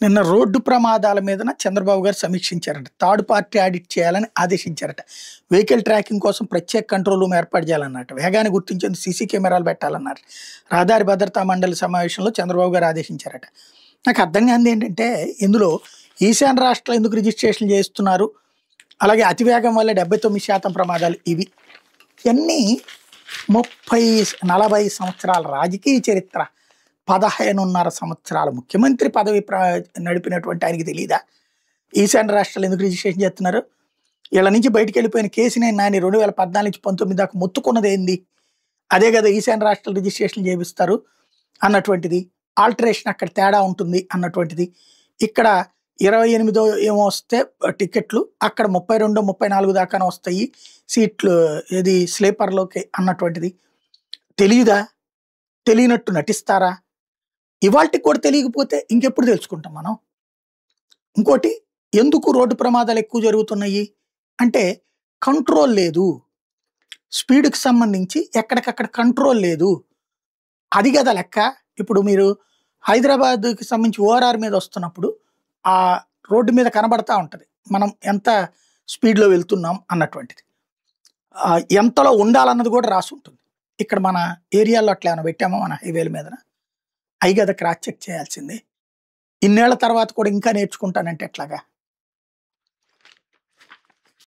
నిన్న రోడ్డు ప్రమాదాల మీదన చంద్రబాబు గారు సమీక్షించారట. థర్డ్ పార్టీ ఆడిట్ చేయాలని ఆదేశించారట. వెహికల్ ట్రాకింగ్ కోసం ప్రత్యేక కంట్రోల్ రూమ్ ఏర్పాటు చేయాలన్నట్టు. వేగాన్ని గుర్తించేందుకు సీసీ కెమెరాలు పెట్టాలన్నారు. రహదారి భద్రతా మండలి సమావేశంలో చంద్రబాబు గారు ఆదేశించారట. నాకు అర్థం కానిది ఏంటంటే, ఇందులో ఈశాన్య రాష్ట్రాలు ఎందుకు రిజిస్ట్రేషన్ చేస్తున్నారు, అలాగే అతివేగం వల్ల 79% ప్రమాదాలు, ఇవన్నీ 30-40 సంవత్సరాల రాజకీయ చరిత్ర, 15.5 సంవత్సరాల ముఖ్యమంత్రి పదవి నడిపినటువంటి ఆయనకి తెలియదా ఈశాన్య రాష్ట్రాలు ఎందుకు రిజిస్ట్రేషన్ చేస్తున్నారు? వీళ్ళ నుంచి బయటికి వెళ్ళిపోయిన కేసీనే నాని 2014 నుంచి 19 దాకా మొత్తుకున్నది ఏంది? అదే కదా ఈశాన్య రాష్ట్రాలు రిజిస్ట్రేషన్ చేపిస్తారు అన్నటువంటిది. ఆల్టరేషన్ అక్కడ తేడా ఉంటుంది అన్నటువంటిది. ఇక్కడ 28 ఏమో వస్తే టికెట్లు, అక్కడ 32, 34 దాకానే వస్తాయి సీట్లు, ఏది స్లీపర్లోకి అన్నటువంటిది. తెలియదా? తెలియనట్టు నటిస్తారా? ఇవాళకి కూడా తెలియకపోతే ఇంకెప్పుడు తెలుసుకుంటాం మనం? ఇంకోటి, ఎందుకు రోడ్డు ప్రమాదాలు ఎక్కువ జరుగుతున్నాయి అంటే కంట్రోల్ లేదు. స్పీడ్కి సంబంధించి ఎక్కడికక్కడ కంట్రోల్ లేదు. అది కదా లెక్క. ఇప్పుడు మీరు హైదరాబాద్కి సంబంధించి ఓఆర్ఆర్ మీద వస్తున్నప్పుడు ఆ రోడ్డు మీద కనబడతా ఉంటుంది మనం ఎంత స్పీడ్లో వెళ్తున్నాం అన్నటువంటిది. ఎంతలో ఉండాలన్నది కూడా రాసి ఉంటుంది. ఇక్కడ మన ఏరియాలో అట్లా ఏమైనా పెట్టామో మన హైవేల మీద? అవి కదా క్రాస్ చెక్ చేయాల్సిందే. ఇన్నేళ్ల తర్వాత కూడా ఇంకా నేర్చుకుంటానంటే ఎట్లాగా?